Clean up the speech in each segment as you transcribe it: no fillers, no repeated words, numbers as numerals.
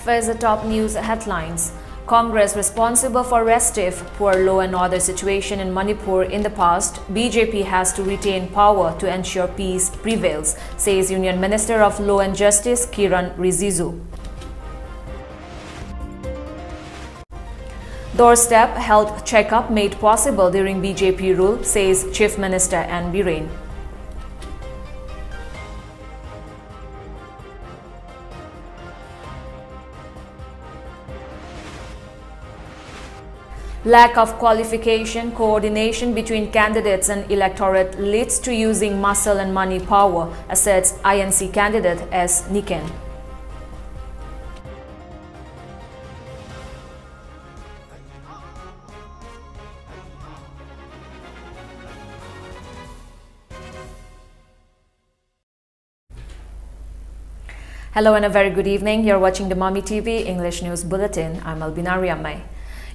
First, the top news headlines. Congress responsible for restive, poor law and order situation in Manipur in the past. BJP has to retain power to ensure peace prevails, says Union Minister of Law and Justice Kiran Rijiju. Doorstep health checkup made possible during BJP rule, says Chief Minister N. Biren. Lack of qualification, coordination between candidates and electorate leads to using muscle and money power, asserts INC candidate S. Niken. Hello and a very good evening. You're watching the Mami TV English News Bulletin. I'm ALBINA RIAMEI.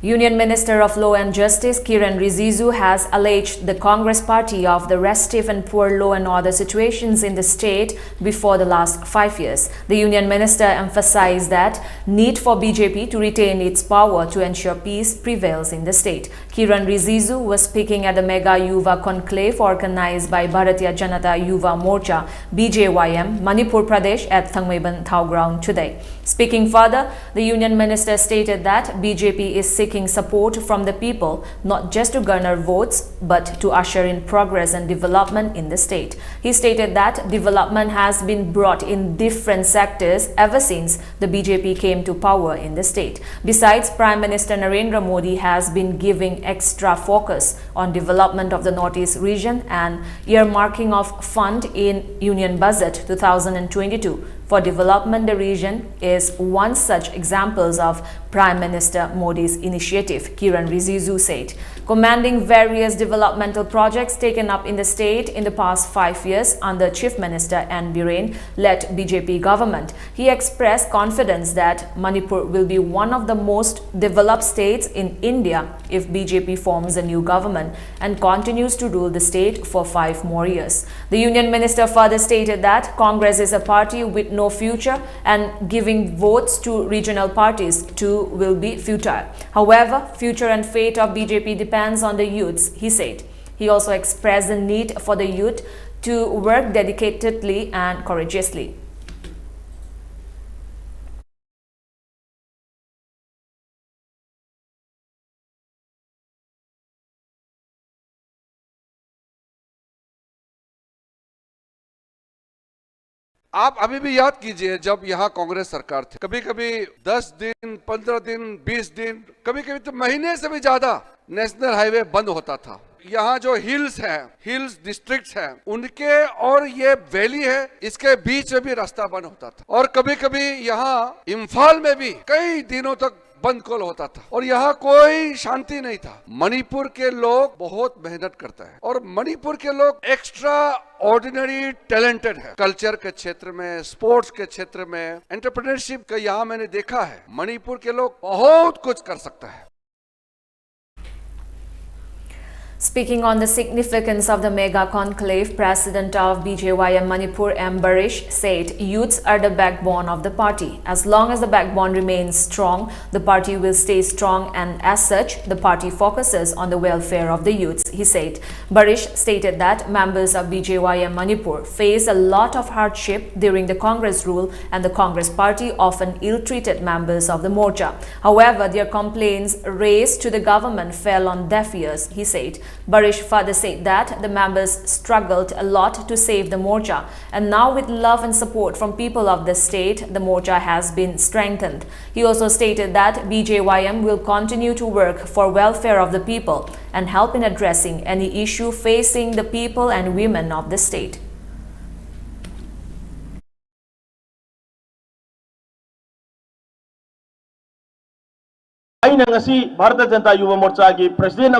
Union Minister of Law and Justice Kiran Rijiju has alleged the Congress party of the restive and poor law and order situations in the state before the last 5 years. The Union Minister emphasized that need for BJP to retain its power to ensure peace prevails in the state. Kiran Rijiju was speaking at the Mega Yuva Conclave organized by Bharatiya Janata Yuva Morcha BJYM Manipur Pradesh at Thangmeiban Thao Ground today. Speaking further, the Union Minister stated that BJP is seeking support from the people, not just to garner votes, but to usher in progress and development in the state. He stated that development has been brought in different sectors ever since the BJP came to power in the state. Besides, Prime Minister Narendra Modi has been giving extra focus on development of the Northeast region and earmarking of fund in Union Budget 2022 for development. The region is one such examples of Prime Minister Modi's initiative, Kiran Rijiju said. Commanding various developmental projects taken up in the state in the past 5 years under Chief Minister N. Biren-led BJP government, he expressed confidence that Manipur will be one of the most developed states in India if BJP forms a new government and continues to rule the state for 5 more years. The Union Minister further stated that Congress is a party with no future and giving votes to regional parties too will be futile. However, future and fate of BJP depends on the youths, he said. He also expressed the need for the youth to work dedicatedly and courageously. आप अभी भी याद कीजिए जब यहाँ कांग्रेस सरकार थी, कभी कभी 10 दिन 15 दिन 20 दिन कभी कभी तो महीने से भी ज्यादा नेशनल हाईवे बंद होता था। यहाँ जो हिल्स डिस्ट्रिक्ट्स हैं, उनके और ये वैली है, इसके बीच में भी रास्ता बंद होता था और कभी कभी यहाँ इम्फाल में भी कई दिनों तक बंद कॉल होता था और यहाँ कोई शांति नहीं था। मणिपुर के लोग बहुत मेहनत करते हैं और मणिपुर के लोग एक्स्ट्रा ऑर्डिनरी टैलेंटेड है। कल्चर के क्षेत्र में, स्पोर्ट्स के क्षेत्र में, एंटरप्रेन्योरशिप का यहाँ मैंने देखा है, मणिपुर के लोग बहुत कुछ कर सकता है। Speaking on the significance of the mega conclave, President of BJYM Manipur M. Barish said youths are the backbone of the party. As long as the backbone remains strong, the party will stay strong, and as such, the party focuses on the welfare of the youths, he said. Barish stated that members of BJYM Manipur face a lot of hardship during the Congress rule, and the Congress party often ill-treated members of the Morcha. However, their complaints raised to the government fell on deaf ears, he said. Barish further said that the members struggled a lot to save the Morcha, and now with love and support from people of the state, the Morcha has been strengthened. He also stated that BJYM will continue to work for welfare of the people and help in addressing any issue facing the people and women of the state. Bharatiya Janata Yuva Morcha की president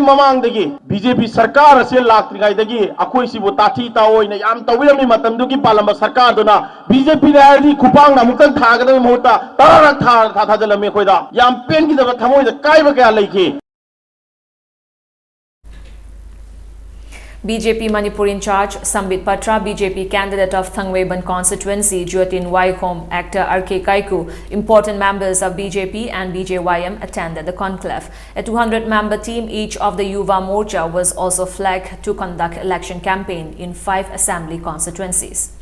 ममांग BJP सरकार से लाक्ट्रिंगाई अखोईसीबु ताथी ताओइना याम तौबिरमि मतमदुगी पालंबा सरकारदुना BJP ने खुपांग अमुक्तंग थागदबे महुत्ता तरक थाजलमे खोइदा याम पेनगिदबा थमोइदा कायबा कया लैखि। BJP Manipur in charge Sambit Patra, BJP candidate of Thangweiban constituency Jyotin Waikhom, actor RK Kaiku, important members of BJP and BJYM attended the conclave. A 200-member team each of the Yuva Morcha was also flagged to conduct election campaign in 5 assembly constituencies.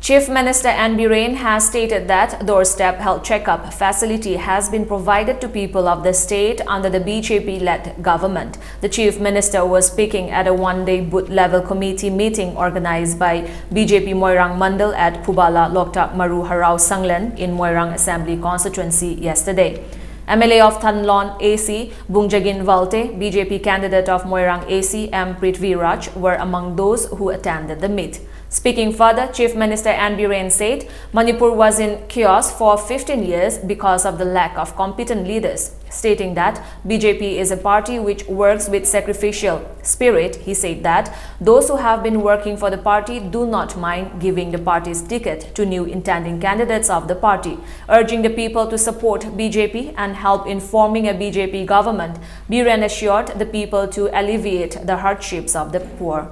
Chief Minister N. Biren has stated that doorstep health checkup facility has been provided to people of the state under the BJP-led government. The Chief Minister was speaking at a one-day booth-level committee meeting organized by BJP Moirang Mandal at Pubala Loktak Maru Harau Sanglen in Moirang Assembly constituency yesterday. MLA of Thanlon AC Bungjagin Valte, BJP candidate of Moirang AC M. Prithviraj were among those who attended the meet. Speaking further, Chief Minister N. Biren said Manipur was in chaos for 15 years because of the lack of competent leaders. Stating that BJP is a party which works with sacrificial spirit, he said that those who have been working for the party do not mind giving the party's ticket to new intending candidates of the party. Urging the people to support BJP and help in forming a BJP government, Biren assured the people to alleviate the hardships of the poor.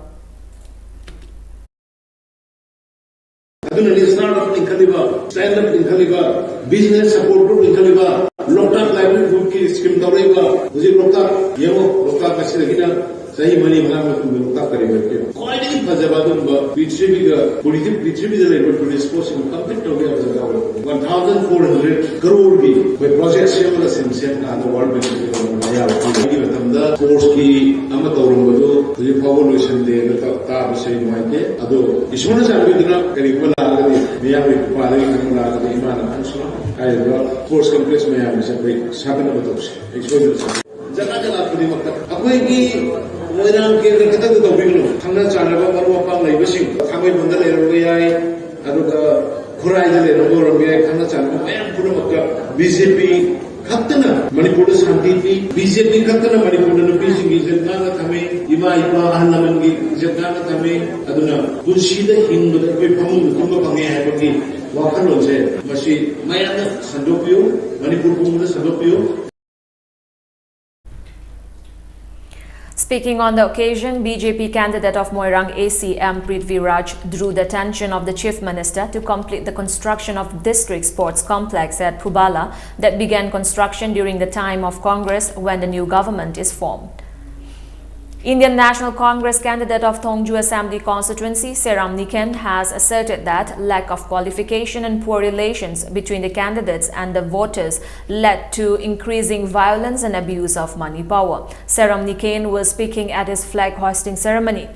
Startup linkaliba, stand-up linkaliba, business support group linkaliba, Loktak livelihood ki scheme tawriba, muzi Loktak yemo Loktak kasi lagina sahi mani bana Loktak kariba ke. Quite fazaba dumba BJP politic BJP the labor to dispose in complete tawriba fazaba. 1,400 crore ki koi project share simsen na the world bank ya ki batamda course ki amma tawrumba do the evaluation de ta bisay maite ado isuna sabi dina kariba Miyami Kupari Kamala the Imana Ansula, I brought force complex Miami separate Sabin of those. Exposure Zakatala to the Maka. Away, when I'm getting the Dobino, Tana Chanava, Marwapa, Labishing, Kami Mundale, Aduka, Kurai, the Robia, Tana Chanava, and Purumaka, BJP. Katana, Manipur Santi, BJP Katana, Manipur, Beijing is Nana Tame, Ima, Hanaman, Jatana Tame, Aduna, Bushida, Hindu, Pamu, Kumapanga, Wakano, Mashi, Mayana, Sandopio, Manipur, Sandopio. Speaking on the occasion, BJP candidate of Moirang AC M. Prithviraj drew the attention of the Chief Minister to complete the construction of District Sports Complex at Pubala that began construction during the time of Congress when the new government is formed. Indian National Congress candidate of Thongju Assembly constituency, Seram Niken, has asserted that lack of qualification and poor relations between the candidates and the voters led to increasing violence and abuse of money power. Seram Niken was speaking at his flag hoisting ceremony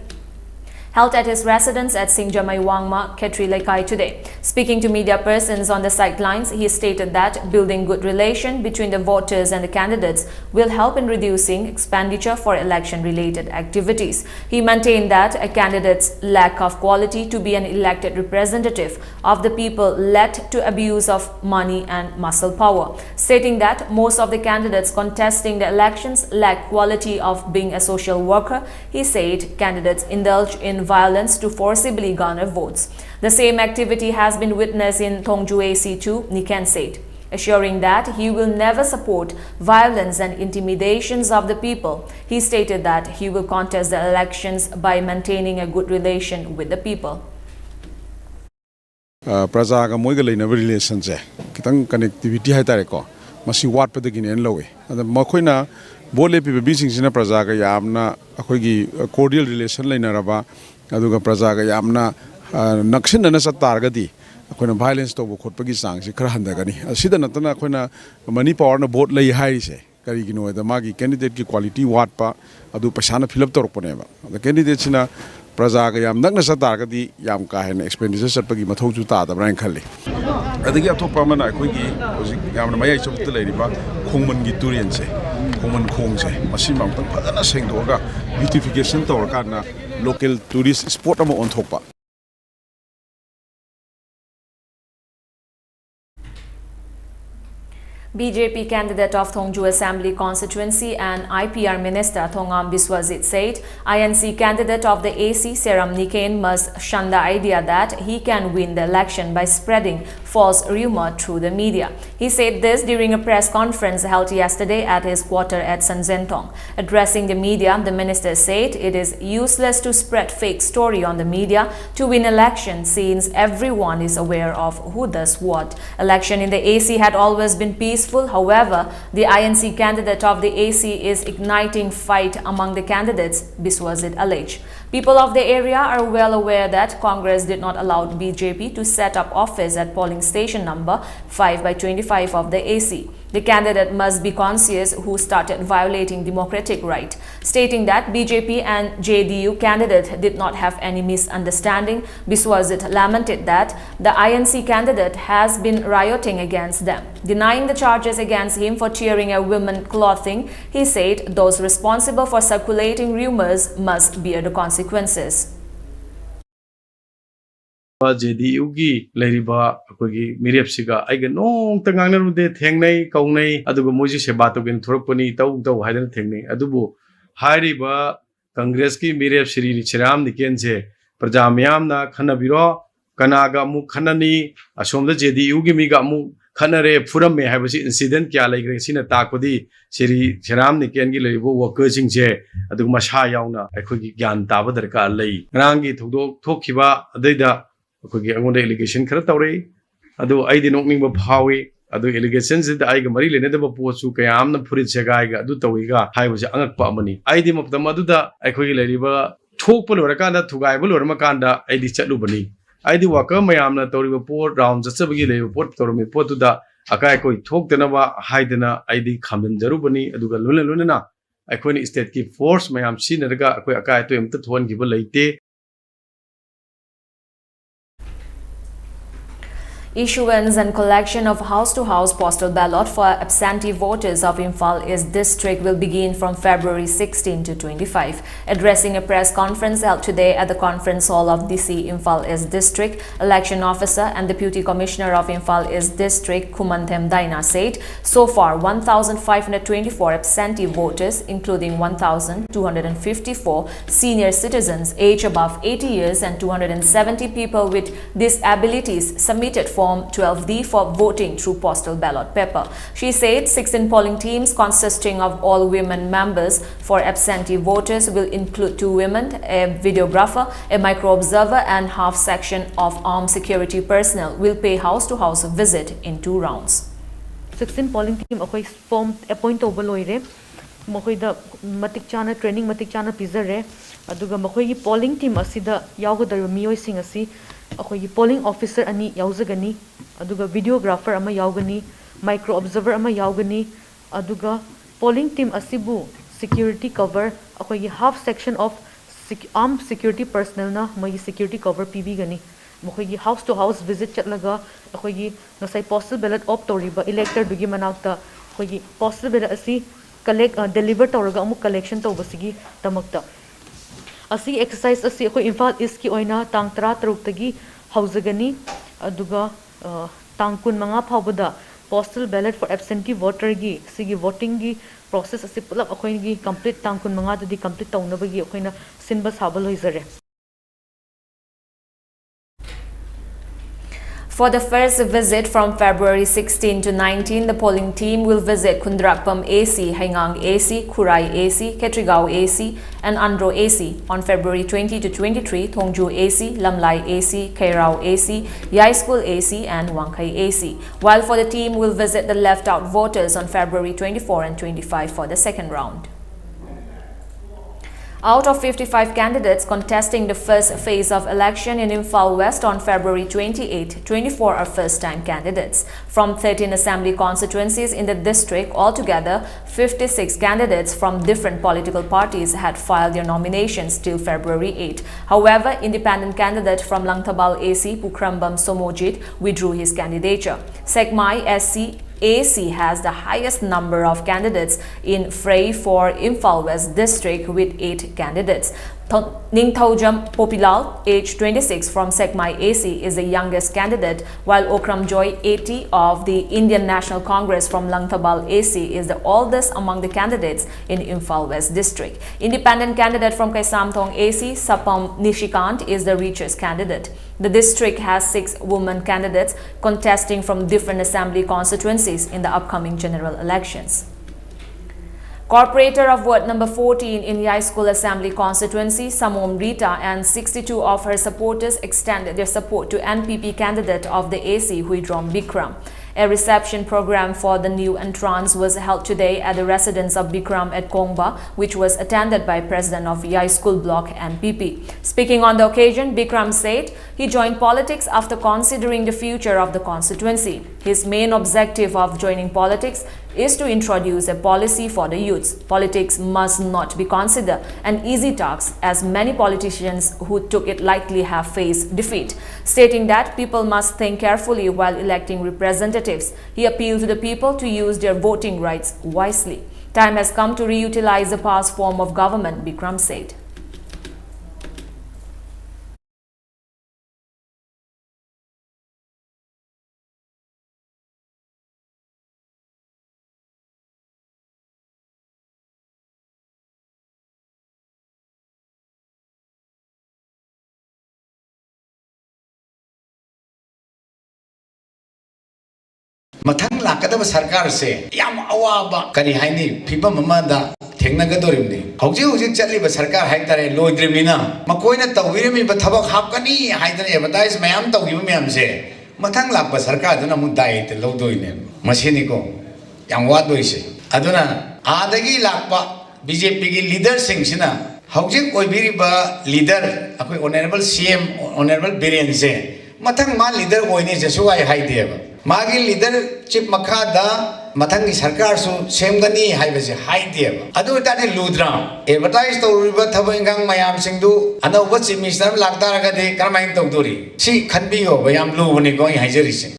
held at his residence at Singjamai Wangma, Ketri Lekai today. Speaking to media persons on the sidelines, he stated that building good relation between the voters and the candidates will help in reducing expenditure for election-related activities. He maintained that a candidate's lack of quality to be an elected representative of the people led to abuse of money and muscle power, stating that most of the candidates contesting the elections lack quality of being a social worker. He said candidates indulge in violence to forcibly garner votes. The same activity has been witnessed in Thongju AC too, Niken said, assuring that he will never support violence and intimidations of the people. He stated that he will contest the elections by maintaining a good relation with the people. Prajaga moiga leina relation je kitang connectivity hai tare ko masi wat pa dagin en lowe ada makoina bole pe bising sina prajaga yamna akhoi gi cordial relation leina raba aduga prajaga yamna naksin na sa targadi akoina violence to bo khotpa gi sang si khara handa gani asida natana akoina money power na vote lei hai se kari gi no da magi candidate ki quality wat pa adu pasana fill up tor pone ba the candidate sina prajaga yam nakna sa targadi yam ka hen expenditure satpa gi mathau chu ta da brain khalli adagi athopa mana akhoi gi hojik yamna mayai chok te leiriba khongman gi turian se khongman khong se masi mam tang phadana seng doga beautification tor kana local tourist spot amo on thopa. BJP candidate of Thongju Assembly constituency and IPR Minister Thongam Biswajit said INC candidate of the AC Seram Niken must shun the idea that he can win the election by spreading false rumor through the media. He said this during a press conference held yesterday at his quarter at Sanzentong. Addressing the media, the minister said it is useless to spread fake story on the media to win elections since everyone is aware of who does what. Election in the AC had always been peaceful. However, the INC candidate of the AC is igniting fight among the candidates, Biswazit alleged. People of the area are well aware that Congress did not allow BJP to set up office at polling station number 5/25 of the AC. The candidate must be conscious who started violating democratic right, stating that BJP and JDU candidate did not have any misunderstanding. Biswazit lamented that the INC candidate has been rioting against them. Denying the charges against him for tearing a woman's clothing, he said those responsible for circulating rumors must bear the consequences. JDU की लेरिबा अखोगी मिरेपसिगा आइगा नोंग तंगांगनरुदे थेंगनै कौनै अदुगो Moji सेबातो gain थोरकपनि तौ हाइदन थेंगनै अदुबो हाइरिबा कांग्रेस की मिरेप श्री चिराम निकेनसे प्रजा मयामना खनबिरो कनागा मु खननी असोमदा JDU की मीगा मु खनरे फुरमे हाइबसि incident क्या लेग्रे सिना ताकपदि श्री चिराम निकेन की लेरिबो worker सिंगसे अदुग मसा यावना अखोगी ज्ञान ताबा दरकार लै रांगी थोदोक थोखिबा अदैदा अखोगी अंगोंदा एलिगेशन खरा तौरे अदु आइदि नोकनिंग फावे अदु एलिगेशन से आइगा मरी लेनेदबा पोचु कयामना फुरित सेगाइगा अदु तौइगा हाइबसे अंगकपा अमनी आइदि मपतम अदुदा अखोगी लेरिबा थोकप लोरकांदा थुगाइबा लोरमकांदा आइदि चलुबनी आइदि वाकर मयामना तौरिबा पोट राउंड जचबगी लेबा पोट तौरमी पोतुदा अकाय कोई थोकदनबा हाइदना आइदि खामदन जरुबनी अदुगा लुनना अखोनी स्टेट की फोर्स मयाम सिनरगा अखोय अकाय तो एमत थोनगिबा लेते. Issuance and collection of house-to-house postal ballot for absentee voters of Imphal East District will begin from February 16 to 25. Addressing a press conference held today at the conference hall of DC Imphal East District, Election Officer and Deputy Commissioner of Imphal East District, Kumanthem Daina, said so far 1,524 absentee voters, including 1,254 senior citizens aged above 80 years and 270 people with disabilities, submitted Form 12D for voting through postal ballot paper. She said 16 polling teams consisting of all women members for absentee voters will include 2 women, a videographer, a micro-observer and half section of armed security personnel will pay house-to-house visit in 2 rounds. 16 polling team akoi form appoint over loire makoi da matik chana training matik chana pizare aduga makoi gi polling team asida yawgadar miyoi sing asi अखोई polling officer अनि याउजगनी अदुगा videographer अमा याउगनी micro observer अमा याउगनी अदुगा polling team असिबु security cover अखोई half section of arm security personal ना मई security cover पीबीगनी मखोई house to house visit चलगा अखोई नसाई postal ballot op तोरिबा इलेक्टर दुगी मनाउता अखोई postal ballot असि collect deliver तोरगा अमु collection तोबसिगी तमक्ता असी एक्सरसाइज असी अखोई इम्फाल ईस्ट की ओइना तांग 13 तगी हौजगनी अदुगा तांग 15 फावबदा postal ballot for absentee voter गी सिगी वोटिंग गी प्रोसेस असी पुलप अखोई गी कंप्लीट तांग 15 ददी कंप्लीट तौनबगी अखोइना सिनबा साबल होइजरे. For the first visit from February 16 to 19, the polling team will visit Kundrakpam AC, Haingang AC, Kurai AC, Ketrigao AC, and Andro AC. On February 20 to 23, Thongju AC, Lamlai AC, Kairao AC, Yai School AC, and Wangkai AC. While for the team will visit the left-out voters on February 24 and 25 for the second round. Out of 55 candidates contesting the first phase of election in Imphal West on February 28, 24 are first-time candidates. From 13 assembly constituencies in the district, altogether 56 candidates from different political parties had filed their nominations till February 8. However, independent candidate from Langtabal AC, Pukrambam Somojit, withdrew his candidature. Sekmai SC AC has the highest number of candidates in fray for Imphal West District with 8 candidates. Ningthaujam Popilal, age 26, from Sekmai AC, is the youngest candidate, while Okram Joy 80 of the Indian National Congress from Langthabal AC is the oldest among the candidates in Imphal West District. Independent candidate from Kaisamthong AC, Sapam Nishikant, is the richest candidate. The district has 6 women candidates contesting from different assembly constituencies in the upcoming general elections. Corporator of Ward number 14 in Yai School Assembly constituency, Samom Rita, and 62 of her supporters extended their support to NPP candidate of the AC, Huidrom Bikram. A reception program for the new entrants was held today at the residence of Bikram at Kongba, which was attended by President of Yai School Block NPP. Speaking on the occasion, Bikram said he joined politics after considering the future of the constituency. His main objective of joining politics is to introduce a policy for the youths. Politics must not be considered an easy task, as many politicians who took it lightly have faced defeat. Stating that people must think carefully while electing representatives, he appealed to the people to use their voting rights wisely. Time has come to reutilize the past form of government, Bikram said. Mathang lakadaba sarkar se yam awaba kari haini phiba mamada thengnagadoribni hojik chaliba sarkar haitare loidrimina makoina tawirimi ba thabak hapkani haidane advertise mayam tawgiba mayam se mathang lakba sarkar duna mu dai te lodoine masini ko yam wadoise aduna adagi lakba BJP gi leader sing sina hojik oibiriba leader akoi honorable CM honorable Biren se mathang ma leader oine je suai haideba Magi leader chief makada mathangi sarkar su semgani haibase haideba adu tane ludra advertise tawriba thabangang mayam singdu anauba chief minister lakdaraga de karmain tawdori si khanbiyo bayam lubani ko haijari.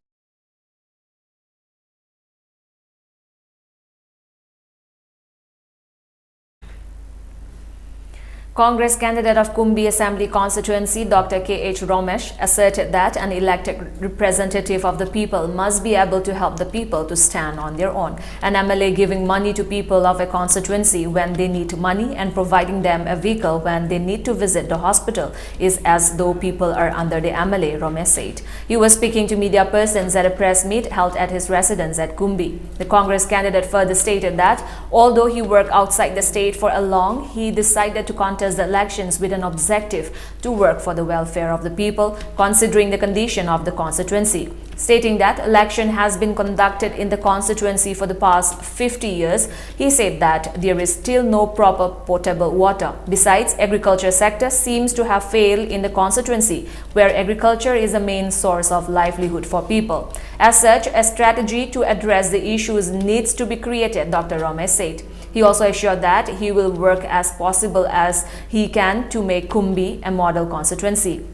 Congress candidate of Kumbi Assembly constituency, Dr. K.H. Romesh, asserted that an elected representative of the people must be able to help the people to stand on their own. An MLA giving money to people of a constituency when they need money and providing them a vehicle when they need to visit the hospital is as though people are under the MLA, Romesh said. He was speaking to media persons at a press meet held at his residence at Kumbi. The Congress candidate further stated that although he worked outside the state for a long, he decided to contest the elections with an objective to work for the welfare of the people, considering the condition of the constituency. Stating that election has been conducted in the constituency for the past 50 years, he said that there is still no proper potable water. Besides, agriculture sector seems to have failed in the constituency, where agriculture is a main source of livelihood for people. As such, a strategy to address the issues needs to be created, Dr. Romesh said. He also assured that he will work as possible as he can to make Kumbi a model constituency.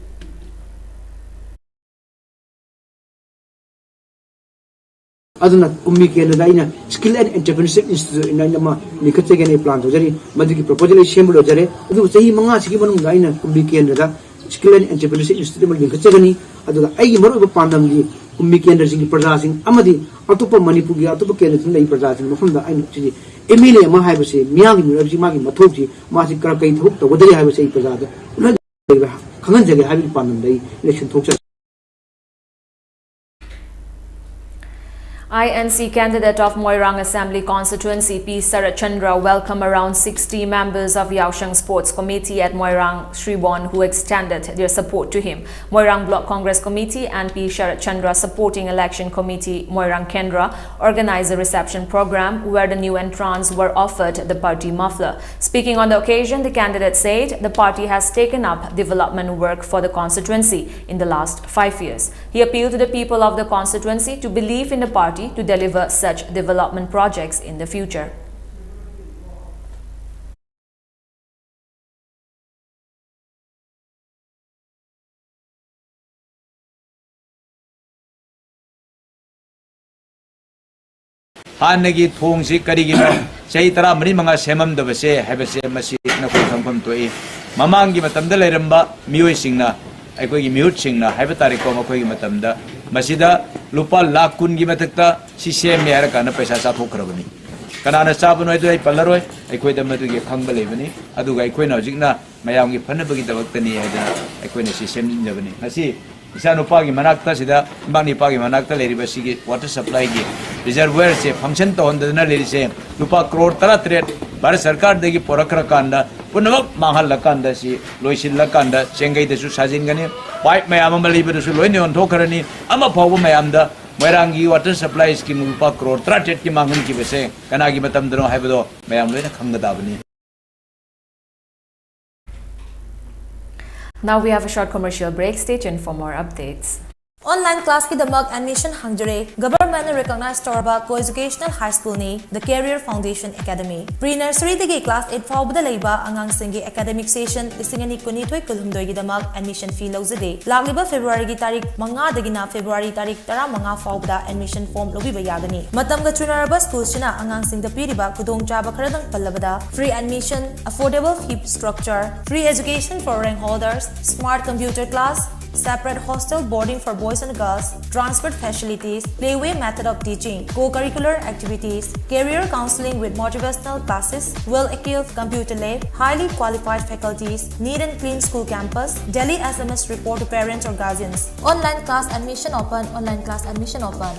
Aduna Kumbi Canada Skill and Entrepreneurship Institute in Nama Nikatagane plan to Jerry, Madiki proposal is Shambro Jere, do say Mangas given Dina Kumbi Canada, Skill and Entrepreneurship Institute in Nikatagani, Adula Ayamaru Pandam, Kumbi Canada Prazasing, Amadi, Atupa Manipugi, Atupa Canada Prazasing, Mufunda, I know. Emilia Mahabase, Miami, Magi Matoji, Masi Karakai, Hook, what they have a say Pazada. Kananga having Panam, the election talks. INC candidate of Moirang Assembly constituency P. Sarachandra welcomed around 60 members of Yaosheng Sports Committee at Moirang Sribon who extended their support to him. Moirang Block Congress Committee and P. Sarachandra Supporting Election Committee Moirang Kendra organized a reception program where the new entrants were offered the party muffler. Speaking on the occasion, the candidate said the party has taken up development work for the constituency in the last 5 years. He appealed to the people of the constituency to believe in the party to deliver such development projects in the future. Hanagi thongsi karigino sei tara mari manga semam dabase habase masi na ko thangpam toi Mamangi matamda leramba mioi singna aikogi miut singna haiba tariko makogi matamda masida lupa lakun gi matakta CCM yara kana paisa sa thokrabani kanana sabun oi dai palaroi aikoi da madu gi khangba lebani aduga aikoi na jikna mayam gi phanabagi dabaktani haida aikoi na CCM jinjabani hasi isa nupa gi manakta sida bangni pa gi manakta leri basi gi water supply gi reservoir se function to ondana leri se lupa crore tara threat bar sarkar degi porakra kanda punamak mahal lakanda si loisil lakanda chengai desu sajin gani pipe mayam amali besu loini on thokarani ama phawu mayam da Mairangi water supply scheme lupa crore tara ki mangun ki bese kanagi matam dano haibado mayam loina khangda dabani. Now we have a short commercial break. Stay tuned for more updates. Online class ki damak admission hangjare government recognized torba co-educational high school ni the Career Foundation Academy pre-nursery degi class 8 fawbda leiba angang singi academic session lisingani kuni thoi kulhumdoi gi damak admission fee lawjade lagliba February gi tarik 5 dagina February tarik 15 fawbda admission form lobiba yagani matamga chunaraba school sina angang singda piriba kudong chaba kharadang pallabada free admission, affordable fee structure, free education for rank holders, smart computer class, separate hostel boarding for boys and girls, transport facilities, playway method of teaching, co-curricular activities, career counseling with motivational classes, well-equipped computer lab, highly qualified faculties, neat and clean school campus, daily SMS report to parents or guardians. Online class admission open,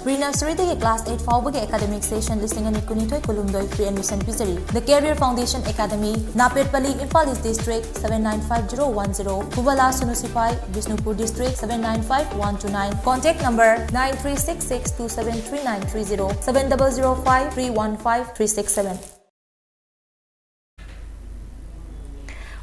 Pre-nursery degi class 8 fawbagi academic session listing ani kunithoi kulumdoi free admission pisari. The Career Foundation Academy, Napetpalli, Imphal East District 795010, Kubala, Sunusipai, Bishnupur District 795129. Contact number 9366273930 7005315367.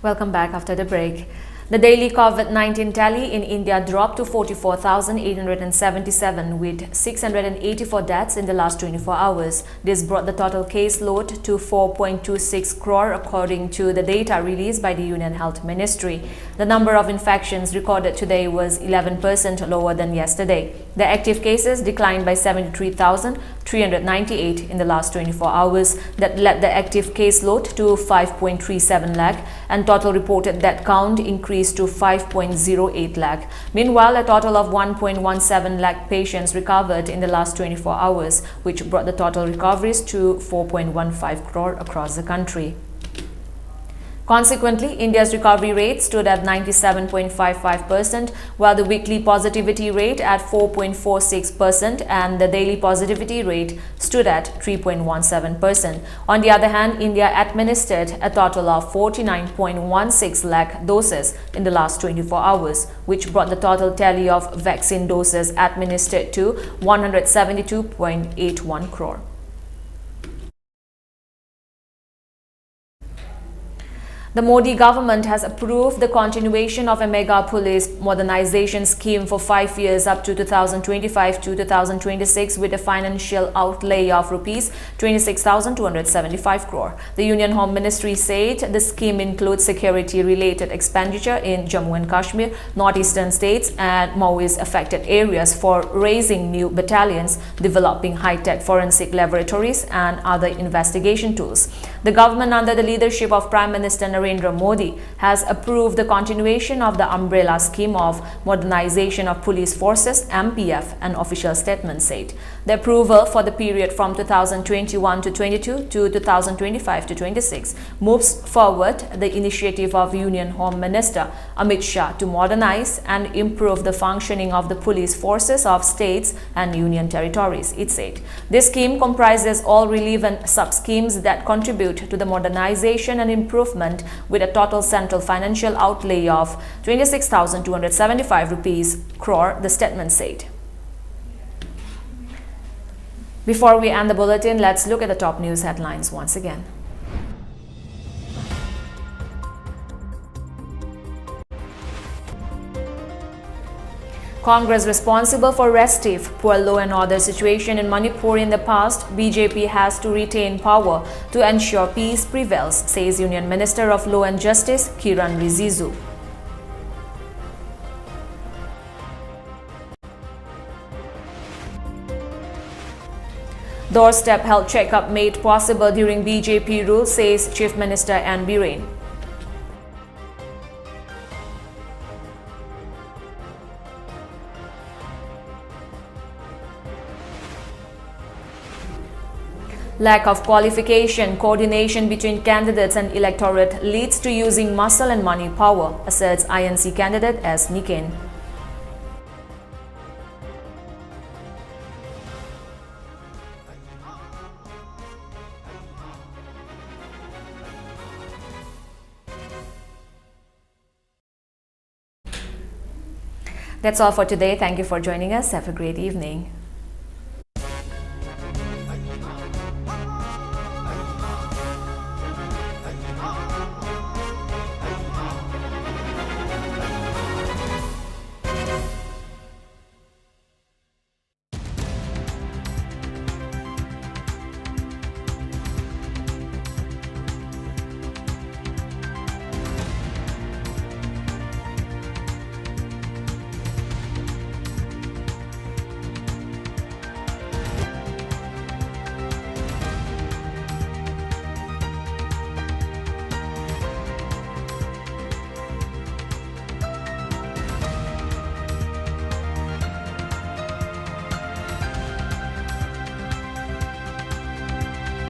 Welcome back after the break. The daily COVID-19 tally in India dropped to 44,877 with 684 deaths in the last 24 hours. This brought the total case load to 4.26 crore according to the data released by the Union Health Ministry. The number of infections recorded today was 11% lower than yesterday. The active cases declined by 73,398 in the last 24 hours. That led the active case load to 5.37 lakh and total reported death count increased to 5.08 lakh. Meanwhile, a total of 1.17 lakh patients recovered in the last 24 hours, which brought the total recoveries to 4.15 crore across the country. Consequently, India's recovery rate stood at 97.55%, while the weekly positivity rate at 4.46% and the daily positivity rate stood at 3.17%. On the other hand, India administered a total of 49.16 lakh doses in the last 24 hours, which brought the total tally of vaccine doses administered to 172.81 crore. The Modi government has approved the continuation of a mega police modernization scheme for 5 years up to 2025 to 2026 with a financial outlay of rupees 26,275 crore. The Union Home Ministry said the scheme includes security-related expenditure in Jammu and Kashmir, northeastern states and Maoist affected areas for raising new battalions, developing high-tech forensic laboratories and other investigation tools. The government under the leadership of Prime Minister Narendra Modi has approved the continuation of the umbrella scheme of modernization of police forces (MPF), an official statement said. The approval for the period from 2021 to 22 to 2025 to 26 moves forward the initiative of Union Home Minister Amit Shah to modernize and improve the functioning of the police forces of states and union territories, it said. This scheme comprises all relevant sub-schemes that contribute to the modernization and improvement with a total central financial outlay of 26,275 crore, the statement said. Before we end the bulletin, let's look at the top news headlines once again. Congress responsible for restive, poor law and order situation in Manipur in the past, BJP has to retain power to ensure peace prevails, says Union Minister of Law and Justice Kiran Rijiju. Doorstep health checkup made possible during BJP rule, says Chief Minister N. Biren. Lack of qualification, coordination between candidates and electorate leads to using muscle and money power, asserts INC candidate S. Niken. That's all for today. Thank you for joining us. Have a great evening.